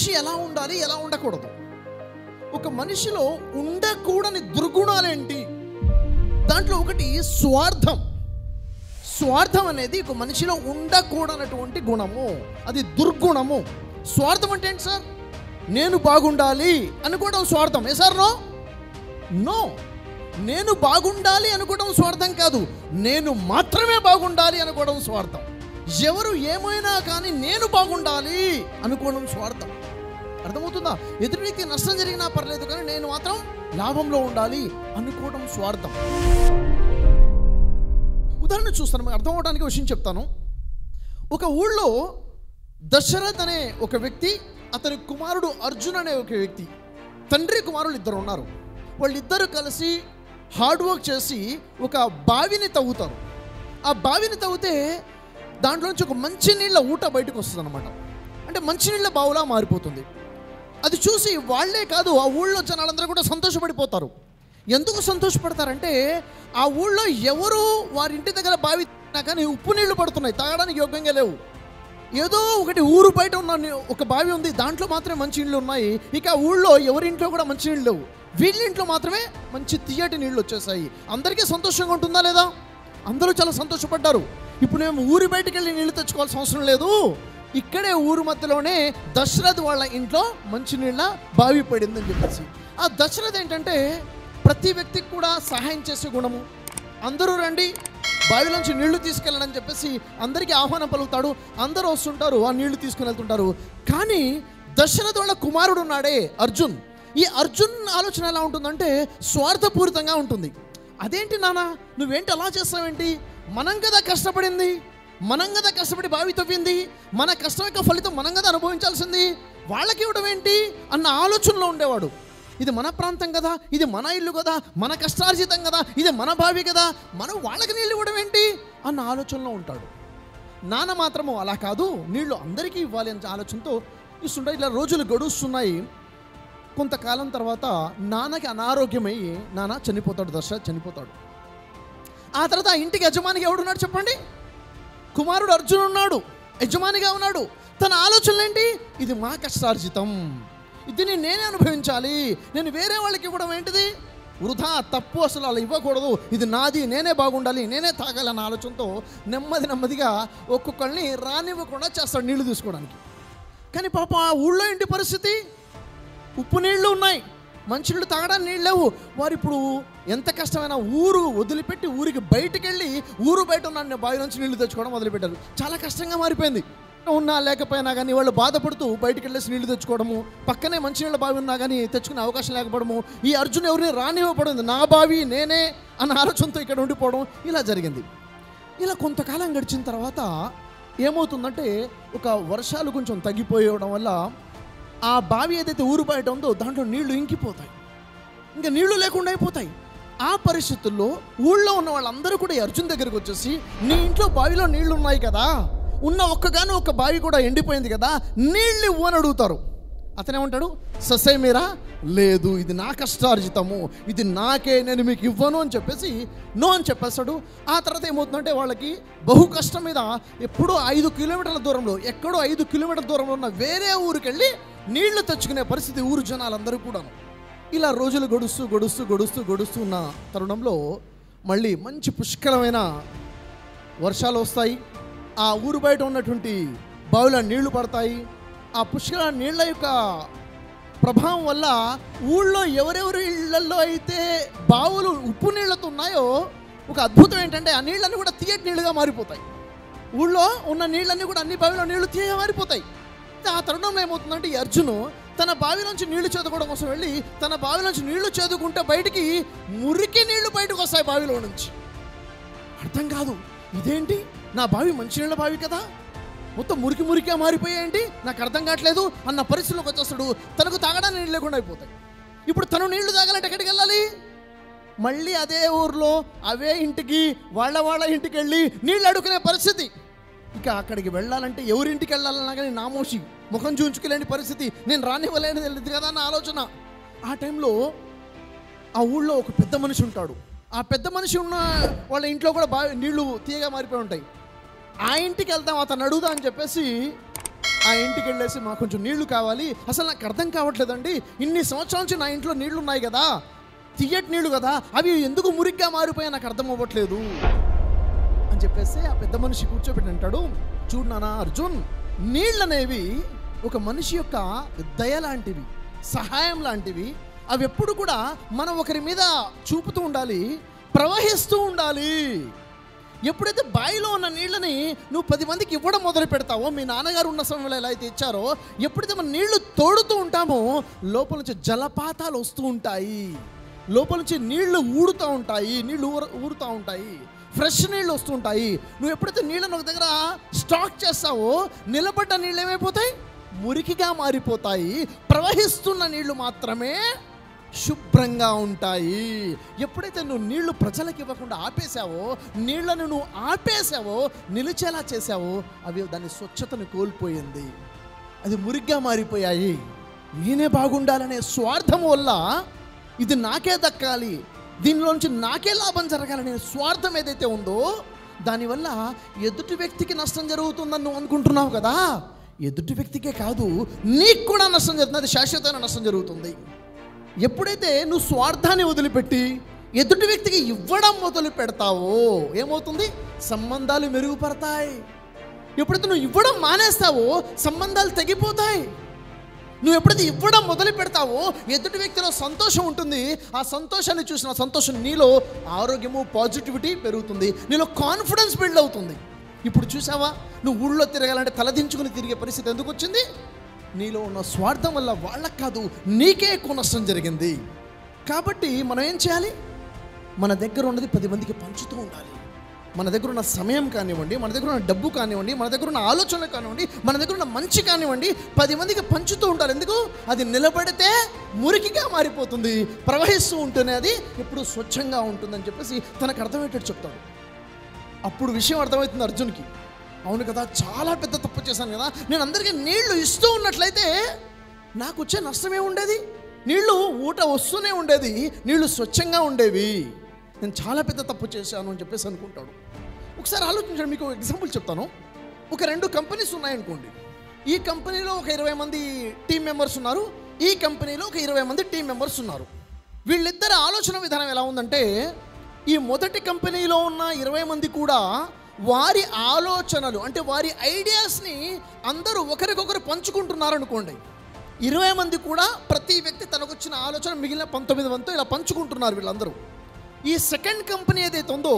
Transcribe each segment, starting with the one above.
మనిషి ఎలా ఉండాలి, ఎలా ఉండకూడదు. ఒక మనిషిలో ఉండకూడని దుర్గుణాలేంటి? దాంట్లో ఒకటి స్వార్థం. స్వార్థం అనేది ఒక మనిషిలో ఉండకూడనటువంటి గుణము, అది దుర్గుణము. స్వార్థం అంటే ఏంటి సార్? నేను బాగుండాలి అనుకోవడం స్వార్థం. ఏ సార్? నో. నేను బాగుండాలి అనుకోవడం స్వార్థం కాదు, నేను మాత్రమే బాగుండాలి అనుకోవడం స్వార్థం. ఎవరు ఏమైనా కానీ నేను బాగుండాలి అనుకోవడం స్వార్థం. అర్థమవుతుందా? ఎదుటి వ్యక్తి నష్టం జరిగినా పర్లేదు కానీ నేను మాత్రం లాభంలో ఉండాలి అనుకోవడం స్వార్థం. ఉదాహరణ చూస్తాను, మీకు అర్థం అవడానికి విషయం చెప్తాను. ఒక ఊళ్ళో దశరథ్ అనే ఒక వ్యక్తి, అతని కుమారుడు అర్జున్ అనే ఒక వ్యక్తి, తండ్రి కుమారులు ఇద్దరు ఉన్నారు. వాళ్ళిద్దరూ కలిసి హార్డ్ వర్క్ చేసి ఒక బావిని తవ్వుతారు. ఆ బావిని తవ్వితే దాంట్లో నుంచి ఒక మంచినీళ్ళ ఊట బయటకు వస్తుంది అనమాట. అంటే మంచినీళ్ళ బావులా మారిపోతుంది. అది చూసి వాళ్లే కాదు, ఆ ఊళ్ళో జనాలందరూ కూడా సంతోషపడిపోతారు. ఎందుకు సంతోషపడతారంటే ఆ ఊళ్ళో ఎవరు వారి ఇంటి దగ్గర బావి కానీ ఉప్పు నీళ్లు పడుతున్నాయి, తాగడానికి యోగ్యంగా లేవు. ఏదో ఒకటి ఊరు బయట ఉన్న ఒక బావి ఉంది, దాంట్లో మాత్రమే మంచి నీళ్ళు ఉన్నాయి. ఇక ఆ ఊళ్ళో ఎవరింట్లో కూడా మంచి నీళ్ళు లేవు, వీళ్ళింట్లో మాత్రమే మంచి తీయటి నీళ్ళు వచ్చేసాయి. అందరికీ సంతోషంగా ఉంటుందా లేదా? అందరూ చాలా సంతోషపడ్డారు. ఇప్పుడు మేము ఊరి బయటకు వెళ్ళి నీళ్ళు తెచ్చుకోవాల్సిన అవసరం లేదు, ఇక్కడే ఊరు మధ్యలోనే దశరథ్ వాళ్ళ ఇంట్లో మంచినీళ్ళ బావి పడిందని చెప్పేసి. ఆ దశరథ్ ఏంటంటే ప్రతి వ్యక్తికి కూడా సహాయం చేసే గుణము. అందరూ రండి బావిలోంచి నీళ్లు తీసుకెళ్ళాలని చెప్పేసి అందరికీ ఆహ్వానం పలుకుతాడు. అందరూ వస్తుంటారు, ఆ నీళ్లు తీసుకుని వెళ్తుంటారు. కానీ దశరథ్ వాళ్ళ కుమారుడు ఉన్నాడే అర్జున్, ఈ అర్జున్ ఆలోచన ఎలా ఉంటుందంటే స్వార్థపూరితంగా ఉంటుంది. అదేంటి నాన్న, నువ్వేంటి అలా చేస్తావేంటి? మనం కదా కష్టపడింది, మనం కదా కష్టపడి బావి తవ్వింది, మన కష్టం యొక్క ఫలితం మనం కదా అనుభవించాల్సింది, వాళ్ళకి ఇవ్వడం ఏంటి అన్న ఆలోచనలో ఉండేవాడు. ఇది మన ప్రాంతం కదా, ఇది మన ఇల్లు కదా, మన కష్టార్జితం కదా, ఇది మన బావి కదా, మనం వాళ్ళకి నీళ్ళు ఇవ్వడం ఏంటి అన్న ఆలోచనలో ఉంటాడు. నాన్న మాత్రము అలా కాదు, నీళ్లు అందరికీ ఇవ్వాలి అనే ఆలోచనతో ఇస్తుంటాడు. ఇలా రోజులు గడుస్తున్నాయి. కొంతకాలం తర్వాత నాన్నకి అనారోగ్యమయ్యి నాన్న చనిపోతాడు, దశరథ్ చనిపోతాడు. ఆ తర్వాత ఆ ఇంటికి యజమానిగా ఎవడున్నాడు చెప్పండి? కుమారుడు అర్జున్ ఉన్నాడు, యజమానిగా ఉన్నాడు. తన ఆలోచనలు ఏంటి? ఇది మా కష్టార్జితం, దీన్ని నేనే అనుభవించాలి, నేను వేరే వాళ్ళకి ఇవ్వడం ఏంటిది వృధా, తప్పు, అసలు అలా ఇవ్వకూడదు, ఇది నాది, నేనే బాగుండాలి, నేనే తాగాలన్న ఆలోచనతో నెమ్మదిగా ఒక్కొక్కరిని రానివ్వకుండా చేస్తాడు నీళ్లు తీసుకోవడానికి. కానీ పాప ఆ ఊళ్ళో ఏంటి పరిస్థితి? ఉప్పు నీళ్లు ఉన్నాయి, మంచినీళ్ళు తాగడానికి నీళ్ళు లేవు. వారు ఇప్పుడు ఎంత కష్టమైనా ఊరు వదిలిపెట్టి ఊరికి బయటికి వెళ్ళి ఊరు బయట ఉన్న బావి నుంచి నీళ్లు తెచ్చుకోవడం మొదలుపెట్టారు. చాలా కష్టంగా మారిపోయింది. ఉన్నా లేకపోయినా కానీ వాళ్ళు బాధపడుతూ బయటికి వెళ్ళేసి నీళ్లు తెచ్చుకోవడము, పక్కనే మంచినీళ్ళ బావి ఉన్నా కానీ తెచ్చుకునే అవకాశం లేకపోవడము, ఈ అర్జున్ ఎవరిని రానివ్వబడింది, నా బావి నేనే అన్న ఆలోచనతో ఇక్కడ ఉండిపోవడం, ఇలా జరిగింది. ఇలా కొంతకాలం గడిచిన తర్వాత ఏమవుతుందంటే ఒక వర్షాలు కొంచెం తగ్గిపోయడం వల్ల ఆ బావి ఏదైతే ఊరు బయట ఉందో దాంట్లో నీళ్లు ఇంకిపోతాయి, ఇంకా నీళ్లు లేకుండా అయిపోతాయి. ఆ పరిస్థితుల్లో ఊళ్ళో ఉన్న వాళ్ళందరూ కూడా అర్జున్ దగ్గరికి వచ్చేసి, నీ ఇంట్లో బావిలో నీళ్లు ఉన్నాయి కదా, ఉన్న ఒక్కగాను ఒక బావి కూడా ఎండిపోయింది కదా, నీళ్ళు ఇవ్వు అని అడుగుతారు. అతనేమంటాడు? ససేమిరా, లేదు, ఇది నా కష్టార్జితము, ఇది నాకే, నేను మీకు ఇవ్వను అని చెప్పేసి నో అని చెప్పేస్తాడు. ఆ తర్వాత ఏమవుతుందంటే వాళ్ళకి బహు కష్టం మీద ఎప్పుడో 5 కిలోమీటర్ల దూరంలో, ఎక్కడో 5 కిలోమీటర్ల దూరంలో ఉన్న వేరే ఊరికి వెళ్ళి నీళ్లు తెచ్చుకునే పరిస్థితి ఊరు జనాలందరూ కూడాను. ఇలా రోజులు గడుస్తూ ఉన్న తరుణంలో మళ్ళీ మంచి పుష్కలమైన వర్షాలు వస్తాయి. ఆ ఊరు బయట ఉన్నటువంటి బావిలో నీళ్లు పడతాయి. ఆ పుష్కల నీళ్ల యొక్క ప్రభావం వల్ల ఊళ్ళో ఎవరెవరి ఇళ్లలో అయితే బావులు ఉప్పు నీళ్లతో ఉన్నాయో ఒక అద్భుతం ఏంటంటే ఆ నీళ్ళన్నీ కూడా తీయటి నీళ్ళుగా మారిపోతాయి. ఊళ్ళో ఉన్న నీళ్ళన్నీ కూడా అన్ని బావిలో నీళ్లు తీయగా మారిపోతాయి. ఆ తరుణంలో ఏమవుతుందంటే ఈ అర్జును తన బావి నుంచి నీళ్లు చేదుకోవడం కోసం వెళ్ళి తన బావి నుంచి నీళ్లు చేదుకుంటే బయటికి మురికి నీళ్లు బయటకు వస్తాయి బావిలో నుంచి. అర్థం కాదు, ఇదేంటి, నా బావి మంచినీళ్ళ బావి కదా, మొత్తం మురికిగా మారిపోయాయండి, నాకు అర్థం కావట్లేదు అన్న పరిస్థితిలోకి వచ్చేస్తాడు. తనకు తాగడానికి నీళ్ళు లేకుండా అయిపోతాయి. ఇప్పుడు తను నీళ్లు తాగాలంటే ఎక్కడికి వెళ్ళాలి? మళ్ళీ అదే ఊర్లో అవే ఇంటికి వాళ్ళ ఇంటికి వెళ్ళి నీళ్ళు అడుగునే పరిస్థితి. ఇక అక్కడికి వెళ్ళాలంటే ఎవరింటికి వెళ్ళాలన్నా కానీ నామోషి, ముఖం చూంచుకోలేని పరిస్థితి, నేను రానివ్వలేని తెలియదు కదా అన్న ఆలోచన. ఆ టైంలో ఆ ఊళ్ళో ఒక పెద్ద మనిషి ఉంటాడు. ఆ పెద్ద మనిషి ఉన్న వాళ్ళ ఇంట్లో కూడా బాగా నీళ్లు తీయగా మారిపోయి ఉంటాయి. ఆ ఇంటికి వెళ్తాం, అతను అడుగుదా అని చెప్పేసి ఆ ఇంటికి వెళ్ళేసి మాకు కొంచెం నీళ్లు కావాలి, అసలు నాకు అర్థం కావట్లేదండి, ఇన్ని సంవత్సరాల నుంచి నా ఇంట్లో నీళ్లు ఉన్నాయి కదా, తియ్యటి నీళ్లు కదా, అవి ఎందుకు మురిగ్గా మారిపోయా నాకు అర్థం అవ్వట్లేదు అని చెప్పేసి ఆ పెద్ద మనిషి కూర్చోబెట్టి అంటాడు, చూడు నాన్న అర్జున్, నీళ్ళనేవి ఒక మనిషి యొక్క దయ లాంటివి, సహాయం లాంటివి. అవి ఎప్పుడు కూడా మనం ఒకరి మీద చూపుతూ ఉండాలి, ప్రవహిస్తూ ఉండాలి. ఎప్పుడైతే బావిలో ఉన్న నీళ్ళని నువ్వు 10 మందికి ఇవ్వడం మొదలు పెడతావో, మీ నాన్నగారు ఉన్న సమయంలో ఎలా అయితే ఇచ్చారో, ఎప్పుడైతే మనం నీళ్లు తోడుతూ ఉంటామో లోపల నుంచి జలపాతాలు వస్తూ ఉంటాయి, లోపల నుంచి నీళ్లు ఊడుతూ ఉంటాయి, నీళ్లు ఊరుతూ ఉంటాయి, ఫ్రెష్ నీళ్ళు వస్తూ ఉంటాయి. నువ్వు ఎప్పుడైతే నీళ్ళను ఒక దగ్గర స్టాక్ చేస్తావో నిలబడ్డ నీళ్ళు ఏమైపోతాయి, మురికిగా మారిపోతాయి. ప్రవహిస్తున్న నీళ్లు మాత్రమే శుభ్రంగా ఉంటాయి. ఎప్పుడైతే నువ్వు నీళ్లు ప్రజలకు ఇవ్వకుండా ఆపేశావో, నీళ్లను నువ్వు ఆపేశావో, నిలిచేలా చేశావో, అవి దాని స్వచ్ఛతను కోల్పోయింది, అది మురిగ్గా మారిపోయాయి. నేనే బాగుండాలనే స్వార్థం వల్ల ఇది నాకే దక్కాలి, దీనిలోంచి నాకే లాభం జరగాలనే స్వార్థం ఏదైతే ఉందో దానివల్ల ఎదుటి వ్యక్తికి నష్టం జరుగుతుందని నువ్వు అనుకుంటున్నావు కదా, ఎదుటి వ్యక్తికే కాదు నీకు కూడా నష్టం జరుగుతుంది, అది శాశ్వతమైన నష్టం జరుగుతుంది. ఎప్పుడైతే నువ్వు స్వార్థాన్ని వదిలిపెట్టి ఎదుటి వ్యక్తికి ఇవ్వడం మొదలు పెడతావో ఏమవుతుంది, సంబంధాలు మెరుగుపడతాయి. ఎప్పుడైతే నువ్వు ఇవ్వడం మానేస్తావో సంబంధాలు తెగిపోతాయి. నువ్వు ఎప్పుడైతే ఇవ్వడం మొదలు పెడతావో ఎదుటి వ్యక్తిలో సంతోషం ఉంటుంది, ఆ సంతోషాన్ని చూసిన సంతోషం నీలో ఆరోగ్యము, పాజిటివిటీ పెరుగుతుంది, నీలో కాన్ఫిడెన్స్ బిల్డ్ అవుతుంది. ఇప్పుడు చూసావా, నువ్వు ఊళ్ళో తిరగాలంటే తలదించుకుని తిరిగే పరిస్థితి ఎందుకు వచ్చింది, నీలో ఉన్న స్వార్థం వల్ల. వాళ్ళకు కాదు, నీకే ఎక్కువ నష్టం జరిగింది. కాబట్టి మనం ఏం చేయాలి, మన దగ్గర ఉన్నది 10 మందికి పంచుతూ ఉండాలి. మన దగ్గర ఉన్న సమయం కానివ్వండి, మన దగ్గర ఉన్న డబ్బు కానివ్వండి, మన దగ్గర ఉన్న ఆలోచనలు కానివ్వండి, మన దగ్గర ఉన్న మంచి కానివ్వండి, 10 మందికి పంచుతూ ఉండాలి. ఎందుకు, అది నిలబడితే మురికిగా మారిపోతుంది, ప్రవహిస్తూ ఉంటేనే అది ఎప్పుడు స్వచ్ఛంగా ఉంటుందని చెప్పేసి తనకు అర్థమయ్యేటట్టు చెప్తాడు. అప్పుడు విషయం అర్థమవుతుంది అర్జున్కి, అవును కదా, చాలా పెద్ద తప్పు చేశాను కదా, నేను అందరికీ నీళ్లు ఇస్తూ ఉన్నట్లయితే నాకు వచ్చే నష్టమే ఉండేది, నీళ్లు ఊట వస్తూనే ఉండేది, నీళ్లు స్వచ్ఛంగా ఉండేవి, నేను చాలా పెద్ద తప్పు చేశాను అని చెప్పేసి అనుకుంటాడు. ఒకసారి ఆలోచించండి, మీకు ఎగ్జాంపుల్ చెప్తాను. ఒక 2 కంపెనీస్ ఉన్నాయనుకోండి, ఈ కంపెనీలో ఒక 20 మంది టీం మెంబర్స్ ఉన్నారు, ఈ కంపెనీలో ఒక 20 మంది టీం మెంబర్స్ ఉన్నారు. వీళ్ళిద్దరి ఆలోచన విధానం ఎలా ఉందంటే, ఈ మొదటి కంపెనీలో ఉన్న 20 మంది కూడా వారి ఆలోచనలు అంటే వారి ఐడియాస్ని అందరూ ఒకరికొకరు పంచుకుంటున్నారు అనుకోండి. 20 మంది కూడా ప్రతి వ్యక్తి తనకు వచ్చిన ఆలోచన మిగిలిన 19 మందితో ఇలా పంచుకుంటున్నారు వీళ్ళందరూ. ఈ సెకండ్ కంపెనీ ఏదైతే ఉందో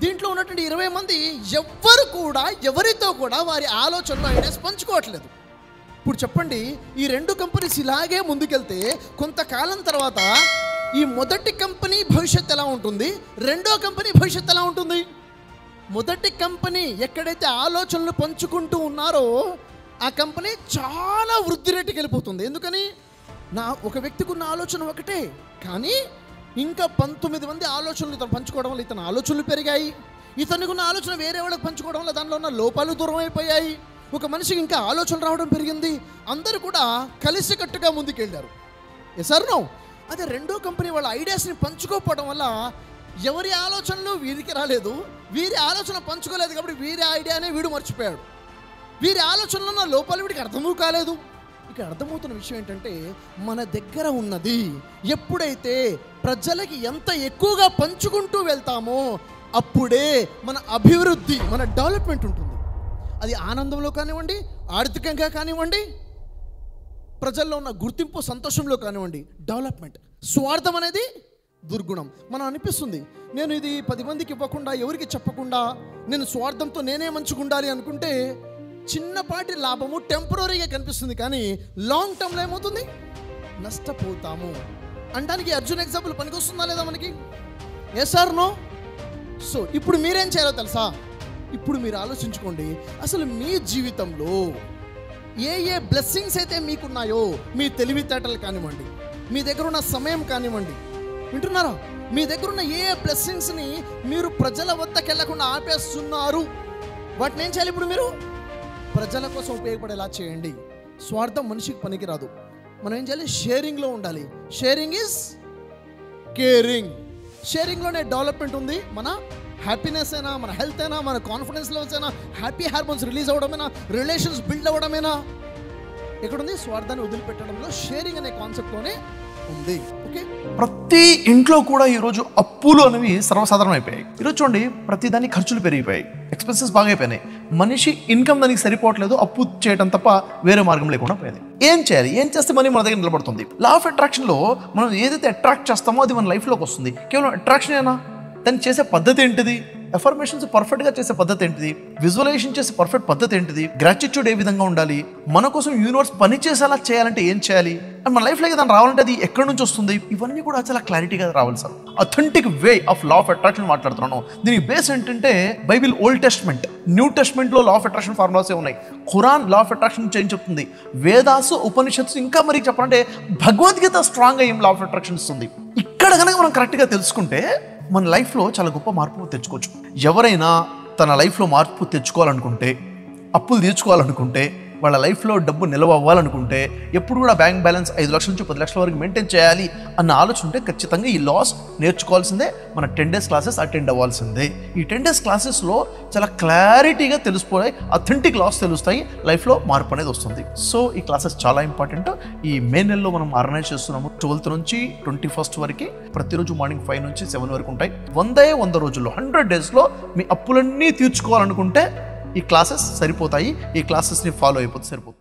దీంట్లో ఉన్నటువంటి 20 మంది ఎవ్వరు కూడా ఎవరితో కూడా వారి ఆలోచనలు, ఐడియాస్ పంచుకోవట్లేదు. ఇప్పుడు చెప్పండి, ఈ 2 కంపెనీస్ ఇలాగే ముందుకెళ్తే కొంతకాలం తర్వాత ఈ మొదటి కంపెనీ భవిష్యత్తు ఎలా ఉంటుంది, రెండో కంపెనీ భవిష్యత్తు ఎలా ఉంటుంది? మొదటి కంపెనీ ఎక్కడైతే ఆలోచనలు పంచుకుంటూ ఉన్నారో ఆ కంపెనీ చాలా వృద్ధి రేటుకి వెళ్ళిపోతుంది. ఎందుకని, ఒక వ్యక్తికి ఉన్న ఆలోచన ఒకటే, కానీ ఇంకా 19 మంది ఆలోచనలు ఇతను పంచుకోవడం వల్ల ఇతని ఆలోచనలు పెరిగాయి, ఇతనికి ఉన్న ఆలోచన వేరే వాళ్ళకి పంచుకోవడం వల్ల దానిలో ఉన్న లోపాలు దూరం అయిపోయాయి, ఒక మనిషికి ఇంకా ఆలోచనలు రావడం పెరిగింది, అందరూ కూడా కలిసికట్టుగా ముందుకెళ్ళారు. ఎసార్నో అదే రెండో కంపెనీ వాళ్ళ ఐడియాస్ని పంచుకోకపోవడం వల్ల ఎవరి ఆలోచనలు వీరికి రాలేదు, వీరి ఆలోచన పంచుకోలేదు, కాబట్టి వీరి ఐడియానే వీడు మర్చిపోయాడు, వీరి ఆలోచనలో ఉన్న లోపాలు వీడికి అర్థమూ కాలేదు. ఇక అర్థమవుతున్న విషయం ఏంటంటే, మన దగ్గర ఉన్నది ఎప్పుడైతే ప్రజలకి ఎంత ఎక్కువగా పంచుకుంటూ వెళ్తామో అప్పుడే మన అభివృద్ధి, మన డెవలప్మెంట్ ఉంటుంది. అది ఆనందంలో కానివ్వండి, ఆర్థికంగా కానివ్వండి, ప్రజల్లో ఉన్న గుర్తింపు, సంతోషంలో కానివ్వండి, డెవలప్మెంట్. స్వార్థం అనేది దుర్గుణం. మనం అనిపిస్తుంది, నేను ఇది 10 మందికి ఇవ్వకుండా, ఎవరికి చెప్పకుండా, నేను స్వార్థంతో నేనే మంచుకుండాలి అనుకుంటే చిన్నపాటి లాభము టెంపరీగా కనిపిస్తుంది, కానీ లాంగ్ టర్మ్లో ఏమవుతుంది, నష్టపోతాము. అనడానికి అర్జున్ ఎగ్జాంపుల్ పనికొస్తుందా లేదా మనకి? Yes are no? సో ఇప్పుడు మీరేం చేయాలో తెలుసా? ఇప్పుడు మీరు ఆలోచించుకోండి, అసలు మీ జీవితంలో ఏ ఏ బ్లెస్సింగ్స్ అయితే మీకున్నాయో, మీ తెలివితేటలు కానివ్వండి, మీ దగ్గర ఉన్న సమయం కానివ్వండి, వింటున్నారా, మీ దగ్గర ఉన్న ఏ ఏ బ్లెస్సింగ్స్ని మీరు ప్రజల వద్దకు వెళ్లకుండా ఆపేస్తున్నారు, వాటిని ఏం చేయాలి? ఇప్పుడు మీరు ప్రజల కోసం ఉపయోగపడేలా చేయండి. స్వార్థం మనిషికి పనికిరాదు. మనం ఏం చేయాలి? షేరింగ్లో ఉండాలి. Sharing is caring. షేరింగ్లోనే డెవలప్మెంట్ ఉంది, మన హ్యాపీనెస్ అయినా, మన హెల్త్ అయినా, మన కాన్ఫిడెన్స్ లెవెల్స్ అయినా, హ్యాపీ హార్మోన్స్ రిలీజ్ అవ్వడమేనా, రిలేషన్స్ బిల్డ్ అవ్వడమేనా? ఎక్కడుంది? స్వార్థాన్ని వదిలిపెట్టడంలో, షేరింగ్ అనే కాన్సెప్ట్లోనే ఉంది. ఓకే, ప్రతి ఇంట్లో కూడా ఈరోజు అప్పులు అనేవి సర్వసాధారణం అయిపోయాయి. ఈరోజు చూడండి, ప్రతి దానికి ఖర్చులు పెరిగిపోయాయి, ఎక్స్పెన్సెస్ బాగా అయిపోయినాయి. మనిషి ఇన్కమ్ దానికి సరిపోవట్లేదు, అప్పు చేయడం తప్ప వేరే మార్గం లేకుండా పోయింది. ఏం చేయాలి? ఏం చేస్తే మనీ మన దగ్గర నిలబడుతుంది? లా ఆఫ్ అట్రాక్షన్లో మనం ఏదైతే అట్రాక్ట్ చేస్తామో అది మన లైఫ్లోకి వస్తుంది. కేవలం అట్రాక్షన్ ఏనా? దాన్ని చేసే పద్ధతి ఏంటిది? ఎఫర్మేషన్స్ పర్ఫెక్ట్గా చేసే పద్ధతి ఏంటిది? విజువలైజేషన్ చేసే పర్ఫెక్ట్ పద్ధతి ఏంటిది? గ్రాటిట్యూడ్ ఏ విధంగా ఉండాలి? మన కోసం యూనివర్స్ పని చేసేలా చేయాలంటే ఏం చేయాలి? అండ్ మన లైఫ్లోకి దాన్ని రావాలంటే అది ఎక్కడి నుంచి వస్తుంది? ఇవన్నీ కూడా చాలా క్లారిటీగా రావాలి sir. Authentic way of law of attraction మాట్లాడుతున్నాను. దీనికి బేస్ ఏంటంటే బైబిల్, ఓల్డ్ టెస్ట్మెంట్, న్యూ టెస్ట్మెంట్లో లా ఆఫ్ అట్రాక్షన్ ఫార్ములాసే ఉన్నాయి. ఖురాన్ లా ఆఫ్ అట్రాక్షన్ ఏం చెప్తుంది? వేదాసు, ఉపనిషత్తు, ఇంకా మరి చెప్పాలంటే భగవద్గీత స్ట్రాంగ్గా ఏం లా ఆఫ్ అట్రాక్షన్ ఇస్తుంది. ఇక్కడ కనుక మనం కరెక్ట్గా తెలుసుకుంటే మన లైఫ్లో చాలా గొప్ప మార్పు తెచ్చుకోవచ్చు. ఎవరైనా తన లైఫ్లో మార్పు తెచ్చుకోవాలనుకుంటే, అప్పులు తీర్చుకోవాలనుకుంటే, వాళ్ళ లైఫ్లో డబ్బు నిల్వ అవ్వాలనుకుంటే, ఎప్పుడు కూడా బ్యాంక్ బ్యాలెన్స్ 5 లక్షల నుంచి 10 లక్షల వరకు మెయింటైన్ చేయాలి అన్న ఆలోచన ఉంటే ఖచ్చితంగా ఈ లాస్ నేర్చుకోవాల్సిందే. మన 10 days క్లాసెస్ అటెండ్ అవ్వాల్సిందే. ఈ 10 days క్లాసెస్లో చాలా క్లారిటీగా తెలిసిపోయి అథెంటిక్ లాస్ తెలుస్తాయి, లైఫ్లో మార్పు అనేది వస్తుంది. సో ఈ క్లాసెస్ చాలా ఇంపార్టెంట్. ఈ మే నెలలో మనం ఆర్గనైజ్ చేస్తున్నాము. 12th నుంచి 21st వరకు ప్రతిరోజు మార్నింగ్ 5 నుంచి 7 వరకు ఉంటాయి. 100 రోజుల్లో 100 daysలో మీ అప్పులన్నీ తీర్చుకోవాలనుకుంటే ఈ క్లాసెస్ సరిపోతాయి. ఈ క్లాసెస్ని ఫాలో అయిపోతే సరిపోతుంది.